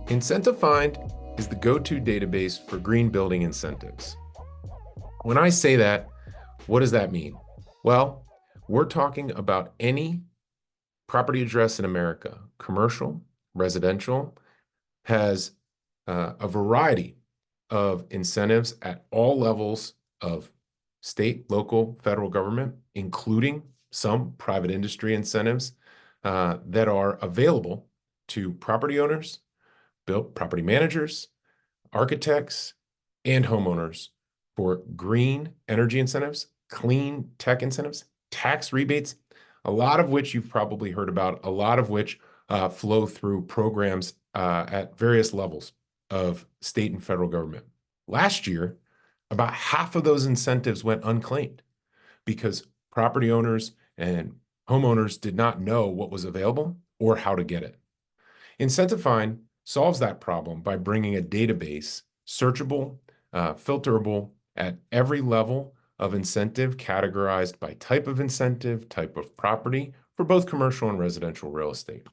IncentiFind is the go-to database for green building incentives. When I say that, what does that mean? Well, we're talking about any property address in America, commercial, residential, has a variety of incentives at all levels of state, local, federal government, including some private industry incentives that are available to property owners, property managers, architects, and homeowners for green energy incentives, clean tech incentives, tax rebates, a lot of which you've probably heard about, a lot of which flow through programs at various levels of state and federal government. Last year, about half of those incentives went unclaimed because property owners and homeowners did not know what was available or how to get it. IncentiFind solves that problem by bringing a database, searchable, filterable at every level of incentive, categorized by type of incentive, type of property, for both commercial and residential real estate.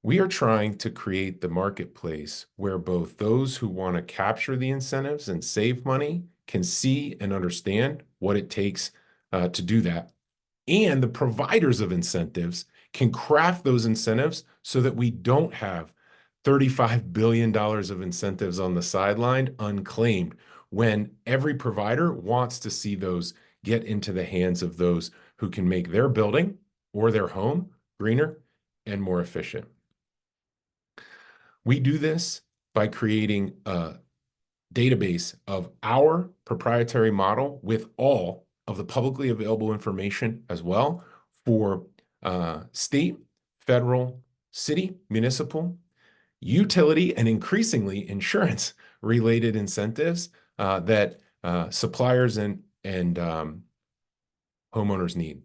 We are trying to create the marketplace where both those who want to capture the incentives and save money can see and understand what it takes to do that. And the providers of incentives can craft those incentives so that we don't have $35 billion of incentives on the sideline unclaimed when every provider wants to see those get into the hands of those who can make their building or their home greener and more efficient. We do this by creating a database of our proprietary model with all of the publicly available information as well for state, federal, city, municipal, utility, and increasingly insurance-related incentives that suppliers and homeowners need.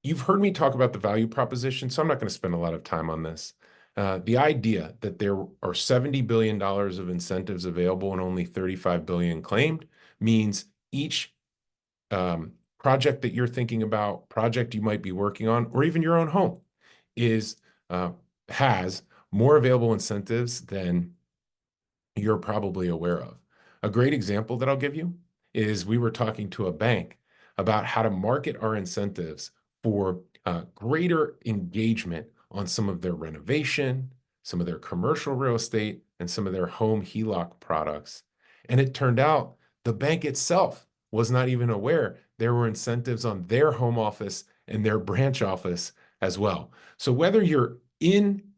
You've heard me talk about the value proposition, so I'm not going to spend a lot of time on this. The idea that there are $70 billion of incentives available and only $35 billion claimed means each project that you're thinking about, project you might be working on, or even your own home has more available incentives than you're probably aware of. A great example that I'll give you is we were talking to a bank about how to market our incentives for greater engagement on some of their renovation, some of their commercial real estate, and some of their home HELOC products. And it turned out the bank itself was not even aware there were incentives on their home office and their branch office as well. So whether you're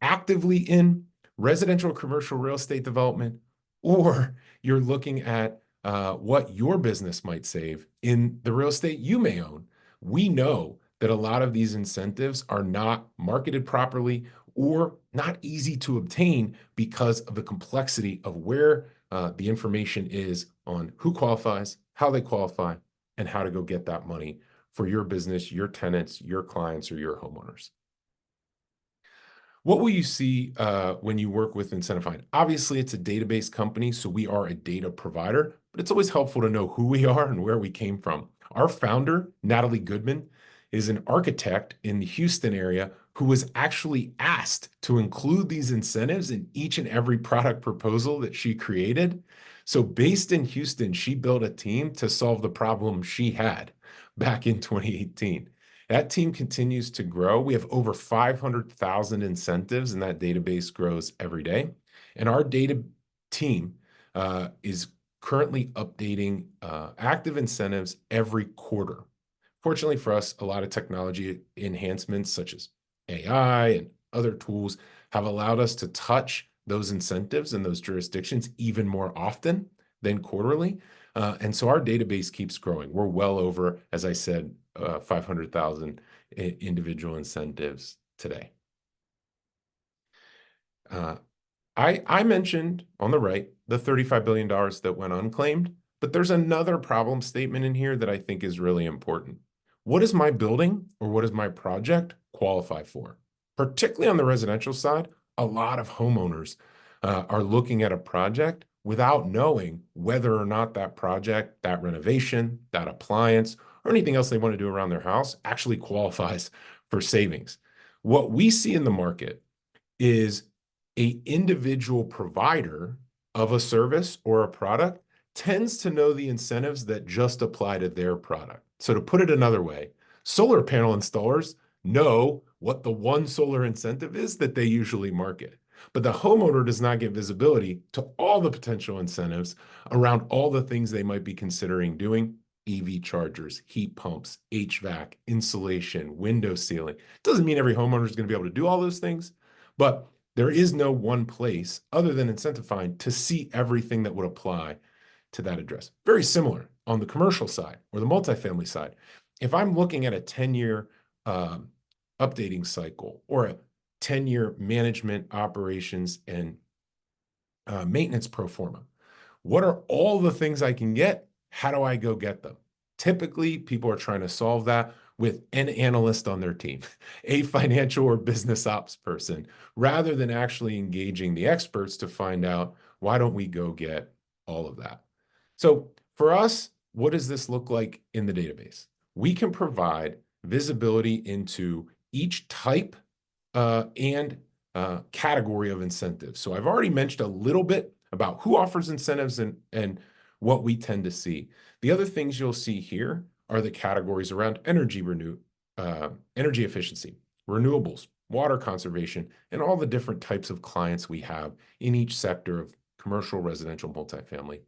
actively in residential commercial real estate development, or you're looking at what your business might save in the real estate you may own, we know that a lot of these incentives are not marketed properly or not easy to obtain because of the complexity of where the information is on who qualifies, how they qualify, and how to go get that money for your business, your tenants, your clients, or your homeowners. What will you see when you work with IncentiFind? Obviously, it's a database company, so we are a data provider, but it's always helpful to know who we are and where we came from. Our founder, Natalie Goodman, is an architect in the Houston area who was actually asked to include these incentives in each and every product proposal that she created. So based in Houston, she built a team to solve the problem she had back in 2018. That team continues to grow. We have over 500,000 incentives, and that database grows every day. And our data team is currently updating active incentives every quarter. Fortunately for us, a lot of technology enhancements such as AI and other tools have allowed us to touch those incentives in those jurisdictions even more often than quarterly. And so our database keeps growing. We're well over, as I said, 500,000 individual incentives today. I mentioned on the right the $35 billion that went unclaimed, but there's another problem statement in here that I think is really important. what does my building or what does my project qualify for? Particularly on the residential side, a lot of homeowners are looking at a project without knowing whether or not that project, that renovation, that appliance, or anything else they want to do around their house actually qualifies for savings. What we see in the market is a individual provider of a service or a product tends to know the incentives that just apply to their product. So to put it another way, solar panel installers know what the one solar incentive is that they usually market. But the homeowner does not get visibility to all the potential incentives around all the things they might be considering doing: EV chargers, heat pumps, HVAC, insulation, window sealing. Doesn't mean every homeowner is going to be able to do all those things, but there is no one place other than IncentiFind to see everything that would apply to that address. Very similar on the commercial side or the multifamily side. If I'm looking at a 10-year updating cycle or a 10-year management operations and maintenance pro forma, what are all the things I can get? How do I go get them? Typically, people are trying to solve that with an analyst on their team, a financial or business ops person, rather than actually engaging the experts to find out, why don't we go get all of that? So for us, what does this look like in the database? We can provide visibility into each type and category of incentives. So I've already mentioned a little bit about who offers incentives and what we tend to see. The other things you'll see here are the categories around energy efficiency, renewables, water conservation, and all the different types of clients we have in each sector of commercial, residential, multifamily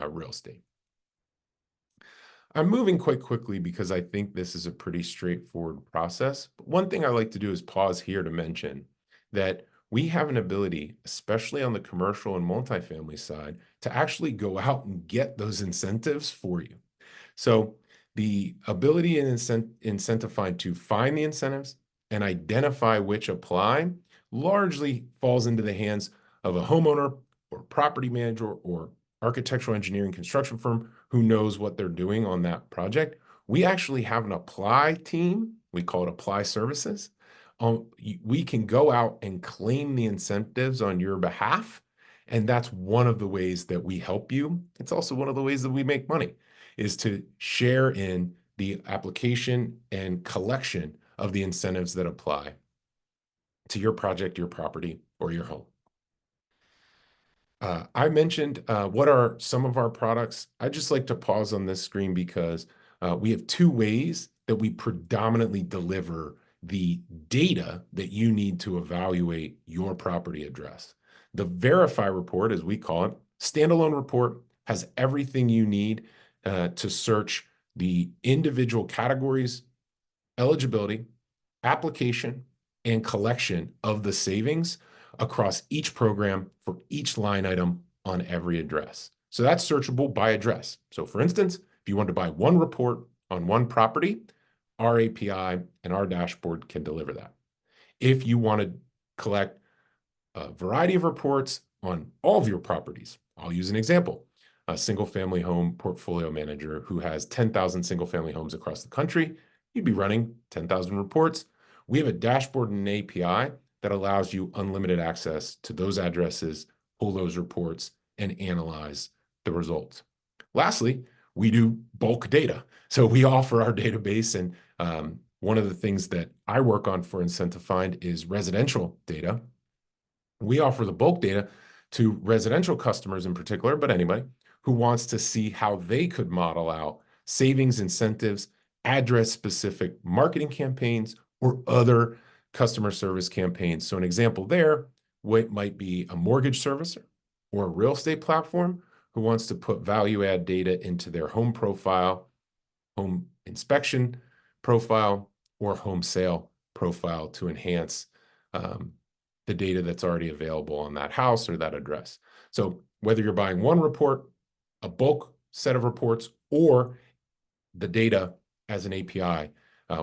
real estate. I'm moving quite quickly because I think this is a pretty straightforward process. But one thing I like to do is pause here to mention that we have an ability, especially on the commercial and multifamily side, to actually go out and get those incentives for you. So the ability in IncentiFind to find the incentives and identify which apply largely falls into the hands of a homeowner or property manager or architectural engineering construction firm who knows what they're doing on that project. We actually have an apply team. We call it apply services. We can go out and claim the incentives on your behalf. And that's one of the ways that we help you. It's also one of the ways that we make money, is to share in the application and collection of the incentives that apply to your project, your property, or your home. I mentioned what are some of our products. I just like to pause on this screen because we have two ways that we predominantly deliver the data that you need to evaluate your property address. The Verify report, as we call it, standalone report, has everything you need to search the individual categories, eligibility, application, and collection of the savings across each program for each line item on every address. So that's searchable by address. So for instance, if you want to buy one report on one property, our API and our dashboard can deliver that. If you want to collect a variety of reports on all of your properties, I'll use an example. A single-family home portfolio manager who has 10,000 single-family homes across the country, you'd be running 10,000 reports. We have a dashboard and an API that allows you unlimited access to those addresses, pull those reports, and analyze the results. Lastly, we do bulk data. So we offer our database, and one of the things that I work on for IncentiFind is residential data. We offer the bulk data to residential customers in particular, but anybody who wants to see how they could model out savings, incentives, address-specific marketing campaigns, or other customer service campaigns. So an example there might be a mortgage servicer or a real estate platform who wants to put value-add data into their home profile, home inspection profile, or home sale profile to enhance the data that's already available on that house or that address. So whether you're buying one report, a bulk set of reports, or the data as an API,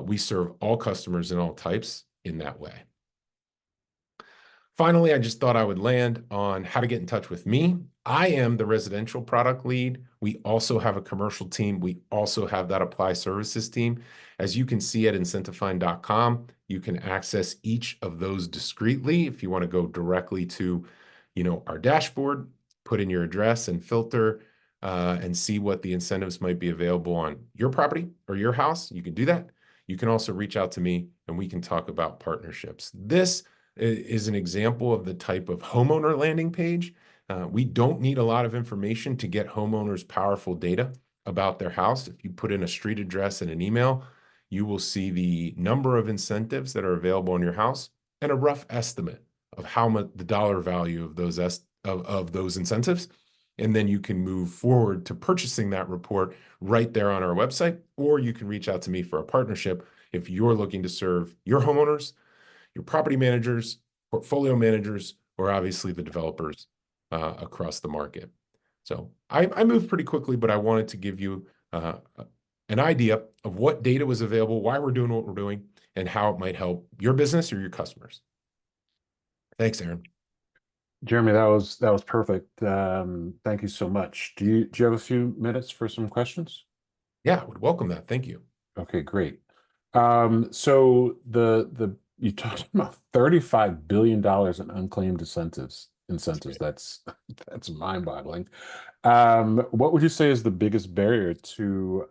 we serve all customers in all types in that way. Finally, I just thought I would land on how to get in touch with me. I am the residential product lead. We also have a commercial team. We also have that apply services team. As you can see at IncentiFind.com, you can access each of those discreetly. If you want to go directly to, our dashboard, put in your address and filter and see what the incentives might be available on your property or your house, you can do that. You can also reach out to me and we can talk about partnerships. This is an example of the type of homeowner landing page. We don't need a lot of information to get homeowners powerful data about their house. If you put in a street address and an email, you will see the number of incentives that are available in your house and a rough estimate of how much the dollar value of those incentives. And then you can move forward to purchasing that report right there on our website, or you can reach out to me for a partnership if you're looking to serve your homeowners, your property managers, portfolio managers, or obviously the developers across the market. So I moved pretty quickly, but I wanted to give you an idea of what data was available, why we're doing what we're doing, and how it might help your business or your customers. Thanks, Aaron. Jeremy, that was perfect. Thank you so much. Do you have a few minutes for some questions? Yeah, I would welcome that. Thank you. Okay, great. So you talked about $35 billion in unclaimed incentives. That's mind-boggling. What would you say is the biggest barrier to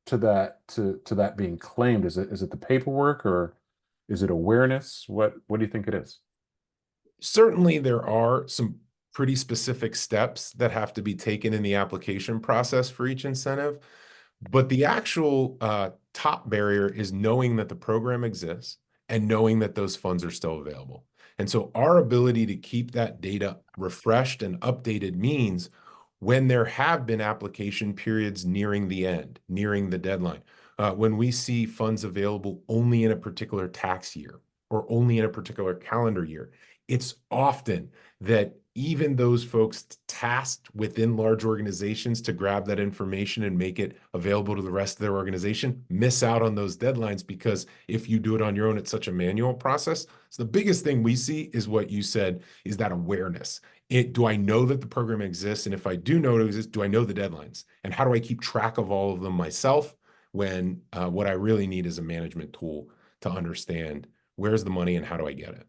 that being claimed? Is it the paperwork, or is it awareness? What do you think it is? Certainly, there are some pretty specific steps that have to be taken in the application process for each incentive. But the actual top barrier is knowing that the program exists and knowing that those funds are still available. And so our ability to keep that data refreshed and updated means when there have been application periods nearing the end, nearing the deadline, when we see funds available only in a particular tax year or only in a particular calendar year, it's often that even those folks tasked within large organizations to grab that information and make it available to the rest of their organization miss out on those deadlines, because if you do it on your own, it's such a manual process. So the biggest thing we see is what you said, is that awareness. Do I know that the program exists? And if I do know it exists, do I know the deadlines? And how do I keep track of all of them myself when what I really need is a management tool to understand where's the money and how do I get it?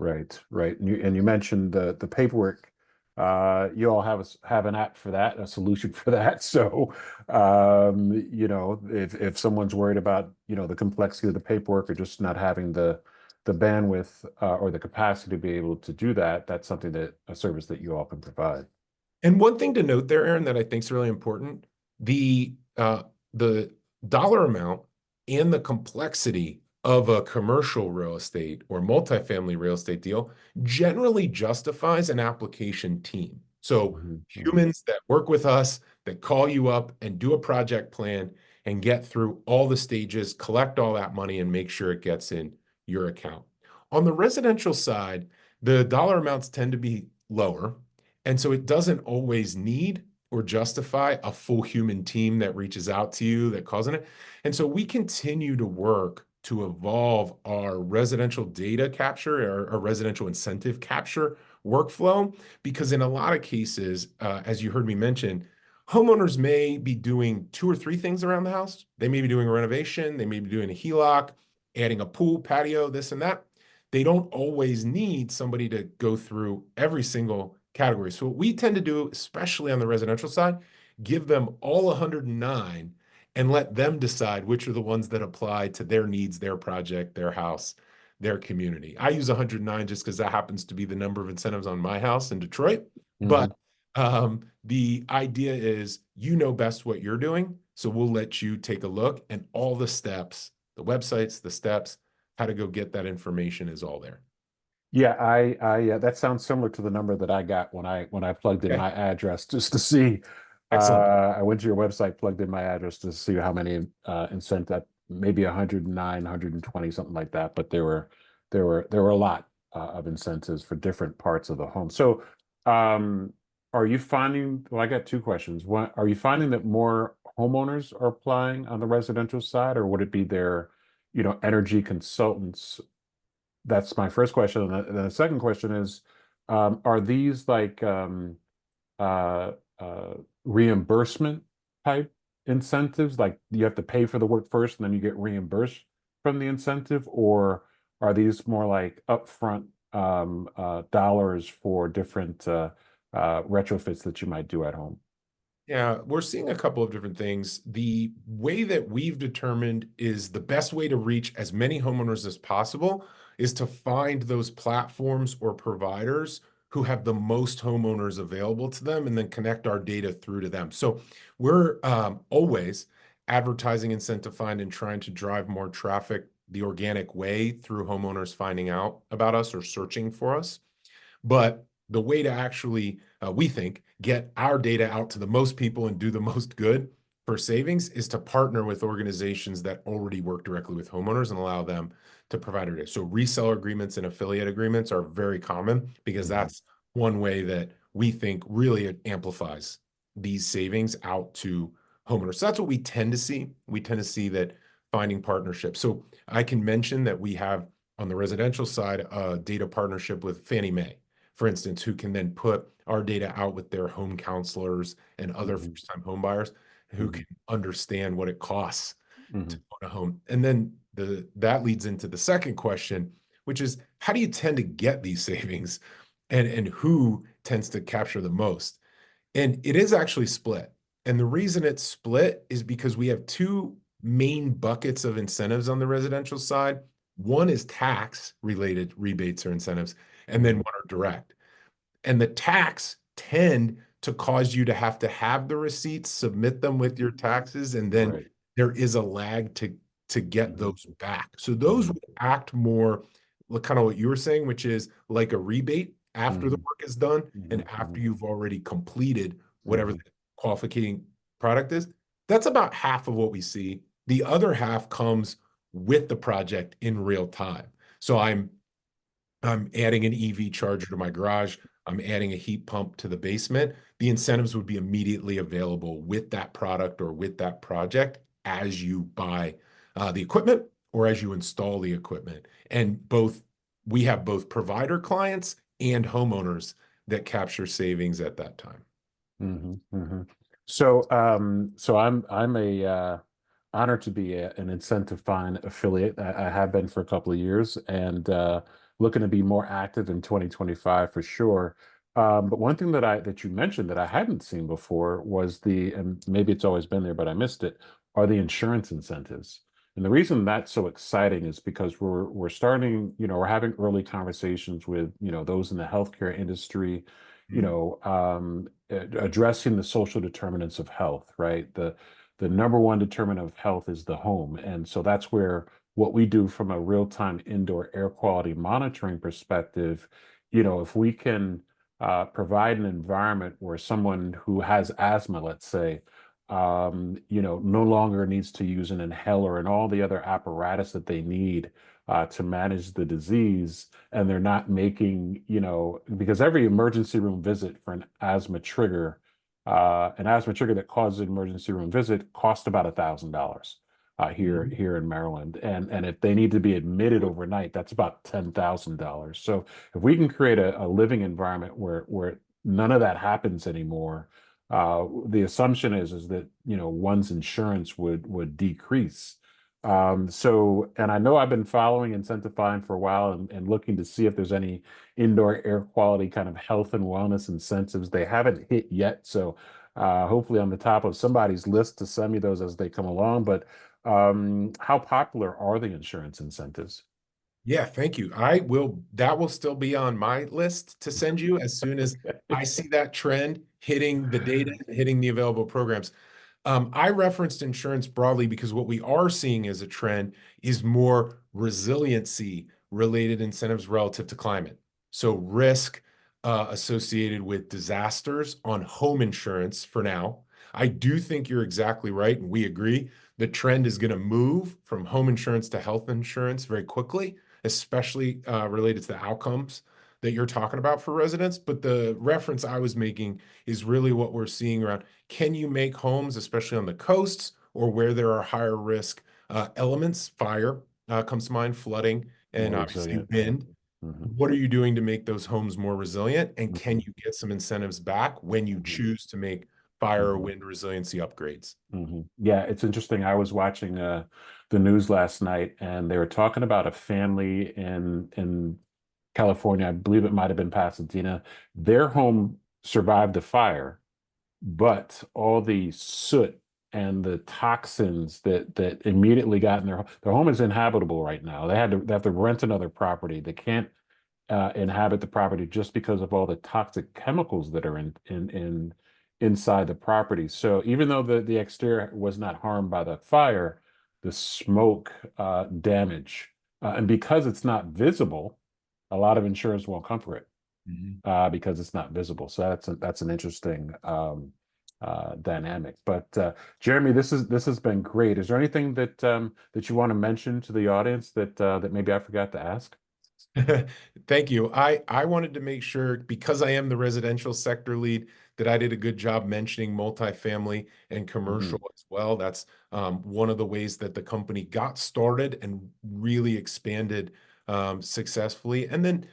Right, right. And you mentioned the paperwork. You all have an app for that, a solution for that. So, if someone's worried about, the complexity of the paperwork, or just not having the bandwidth or the capacity to be able to do that, that's something a service that you all can provide. And one thing to note there, Aaron, that I think is really important, the dollar amount and the complexity of a commercial real estate or multifamily real estate deal generally justifies an application team. So humans that work with us, that call you up and do a project plan and get through all the stages, collect all that money and make sure it gets in your account. On the residential side, the dollar amounts tend to be lower. And so it doesn't always need or justify a full human team that reaches out to you, that calls in it. And so we continue to work to evolve our residential data capture, our residential incentive capture workflow, because in a lot of cases, as you heard me mention, homeowners may be doing two or three things around the house. They may be doing a renovation, they may be doing a HELOC, adding a pool, patio, this and that. They don't always need somebody to go through every single category. So what we tend to do, especially on the residential side, give them all 109 and let them decide which are the ones that apply to their needs, their project, their house, their community. I use 109 just because that happens to be the number of incentives on my house in Detroit. But the idea is, you know best what you're doing. So we'll let you take a look, and all the steps, the websites, the steps, how to go get that information is all there. Yeah, I that sounds similar to the number that I got when I plugged in Okay. my address just to see. Excellent. I went to your website, plugged in my address to see how many incentive, maybe 109, 120, something like that. But there were a lot of incentives for different parts of the home. So, are you finding? Well, I got two questions. One, are you finding that more homeowners are applying on the residential side, or would it be their, energy consultants That's my first question. And then the second question is, are these like uh, uh, reimbursement type incentives? Like you have to pay for the work first and then you get reimbursed from the incentive, or are these more like upfront dollars for different retrofits that you might do at home? Yeah, we're seeing a couple of different things. The way that we've determined is the best way to reach as many homeowners as possible is to find those platforms or providers who have the most homeowners available to them and then connect our data through to them. So we're always advertising IncentiFind and trying to drive more traffic the organic way through homeowners finding out about us or searching for us. But the way to actually, we think, get our data out to the most people and do the most good for savings is to partner with organizations that already work directly with homeowners and allow them to provide our data. So reseller agreements and affiliate agreements are very common because Mhm. that's one way that we think really amplifies these savings out to homeowners. So that's what we tend to see. We tend to see that finding partnerships. So I can mention that we have on the residential side a data partnership with Fannie Mae, for instance, who can then put our data out with their home counselors and other Mhm. first-time home buyers who Mhm. can understand what it costs to Mhm. own a home. And then that leads into the second question, which is how do you tend to get these savings and who tends to capture the most? And it is actually split. And the reason it's split is because we have two main buckets of incentives on the residential side. One is tax related rebates or incentives, and then Mhm. one are direct. And the tax tend to cause you to have the receipts, submit them with your taxes, and then Right. there is a lag to get Mhm. those back. So those Mhm. would act more like kind of what you were saying, which is like a rebate after the Mhm. work is done and Mhm. after Mhm. you've already completed whatever the Mhm. qualifying product is. That's about half of what we see. The other half comes with the project in real time. So I'm adding an EV charger to my garage. I'm adding a heat pump to the basement. The incentives would be immediately available with that product or with that project as you buy the equipment or as you install the equipment. And we have both provider clients and homeowners that capture savings at that time. Mhm. Mhm. So I'm a honored to be an IncentiFind affiliate. I have been for a couple of years, and looking to be more active in 2025 for sure. But one thing that you mentioned that I hadn't seen before was and maybe it's always been there, but I missed it, are the insurance incentives. And the reason that's so exciting is because we're starting, we're having early conversations with, those in the healthcare industry, Mm. addressing the social determinants of health, right? The number one determinant of health is the home. And so that's where what we do from a real-time indoor air quality monitoring perspective, if we can provide an environment where someone who has asthma, let's say, no longer needs to use an inhaler and all the other apparatus that they need to manage the disease, and they're not making, because every emergency room visit for an asthma trigger that causes an emergency room visit costs about $1,000 Mhm. here in Maryland. And if they need to be admitted overnight, that's about $10,000. So if we can create a living environment where none of that happens anymore, the assumption is that one's insurance would decrease. And I know I've been following IncentiFind for a while and looking to see if there's any indoor air quality kind of health and wellness incentives. They haven't hit yet, so hopefully on the top of somebody's list to send me those as they come along. But how popular are the insurance incentives? Yeah, thank you. That will still be on my list to send you as soon as I see that trend hitting the data, hitting the available programs. I referenced insurance broadly because what we are seeing as a trend is more resiliency related incentives relative to climate. So risk associated with disasters on home insurance for now. I do think you're exactly right, and we agree. The trend is going to move from home insurance to health insurance very quickly, especially related to the outcomes that you're talking about for residents. But the reference I was making is really what we're seeing around can you make homes, especially on the coasts or where there are higher risk elements, fire comes to mind, flooding, and More obviously resilient. wind. Mhm. What are you doing to make those homes more resilient? And can Mhm. you get some incentives back when you Mhm. choose to make fire or Mhm. wind resiliency upgrades? Yeah, it's interesting. I was watching the news last night, and they were talking about a family in California. I believe it might have been Pasadena. Their home survived the fire, but all the soot and the toxins that immediately got in their home is inhabitable right now. They have to rent another property. They can't inhabit the property just because of all the toxic chemicals that are inside the property. So even though the exterior was not harmed by the fire, the smoke damage, and because it's not visible, a lot of insurers won't cover it Mhm. because it's not visible. So that's an interesting dynamic. But Jeremy, this has been great. Is there anything that you want to mention to the audience that maybe I forgot to ask? Thank you. I wanted to make sure, because I am the residential sector lead, that I did a good job mentioning multifamily and commercial Mhm. as well. That's one of the ways that the company got started and really expanded successfully. And then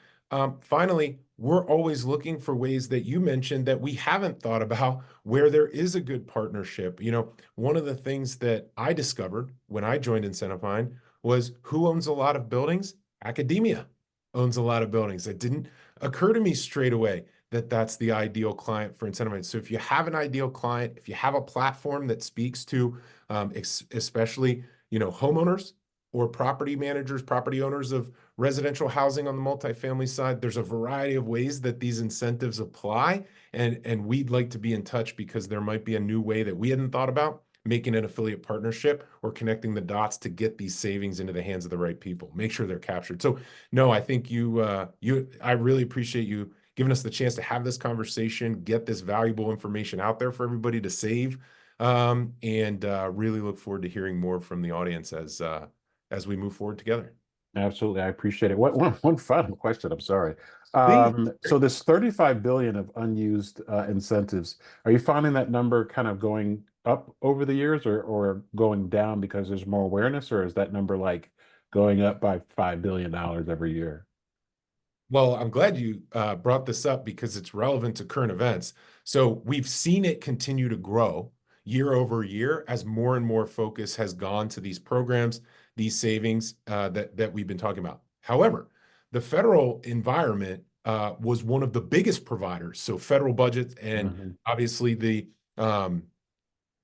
finally, we're always looking for ways that you mentioned that we haven't thought about where there is a good partnership. One of the things that I discovered when I joined IncentiFind was who owns a lot of buildings? Academia owns a lot of buildings. It didn't occur to me straight away that that's the ideal client for IncentiFind. So if you have an ideal client, if you have a platform that speaks to especially homeowners or property managers, property owners of residential housing on the multifamily side, there's a variety of ways that these incentives apply. And we'd like to be in touch because there might be a new way that we hadn't thought about making an affiliate partnership or connecting the dots to get these savings into the hands of the right people, make sure they're captured. So no, I think I really appreciate you giving us the chance to have this conversation, get this valuable information out there for everybody to save, and really look forward to hearing more from the audience as we move forward together. Absolutely, I appreciate it. One final question. I'm sorry. Please. So this 35 billion of unused incentives, are you finding that number kind of going up over the years or going down because there's more awareness, or is that number like going up by $5 billion every year? Well, I'm glad you brought this up because it's relevant to current events. So we've seen it continue to grow year over year as more and more focus has gone to these programs, these savings that we've been talking about. However, the federal environment was one of the biggest providers. So federal budgets and Mhm. obviously the um,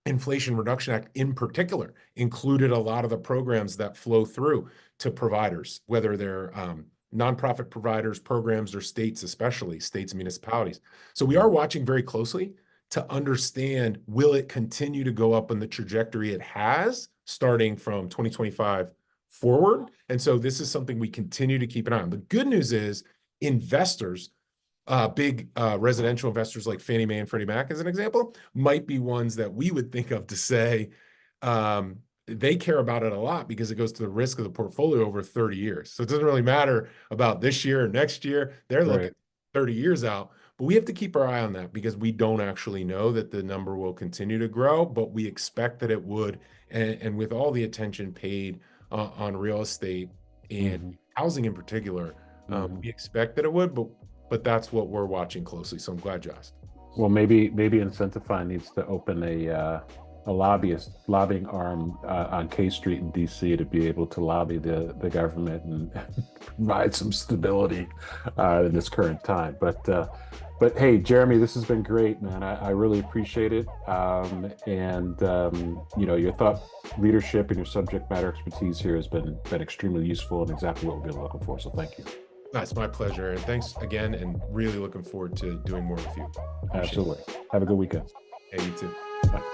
Inflation Reduction Act in particular included a lot of the programs that flow through to providers, whether they're nonprofit providers, programs, or states, especially states and municipalities. So we are watching very closely to understand, will it continue to go up in the trajectory it has starting from 2025 forward? And so this is something we continue to keep an eye on. The good news is investors, big residential investors like Fannie Mae and Freddie Mac, as an example, might be ones that we would think of to say they care about it a lot because it goes to the risk of the portfolio over 30 years. So it doesn't really matter about this year or next year. They're looking Right. 30 years out. But we have to keep our eye on that because we don't actually know that the number will continue to grow, but we expect that it would. And with all the attention paid on real estate and Mhm. housing in particular, Mhm. we expect that it would, but that's what we're watching closely. So I'm glad you asked. Well, maybe IncentiFind needs to open a lobbying arm on K Street in DC to be able to lobby the government and provide some stability in this current time. But hey, Jeremy, this has been great, man. I really appreciate it. Your thought leadership and your subject matter expertise here has been extremely useful and exactly what we've been looking for. So thank you. That's my pleasure. And thanks again. And really looking forward to doing more with you. Appreciate Absolutely. Have a good weekend. it. Hey, you too. Thanks.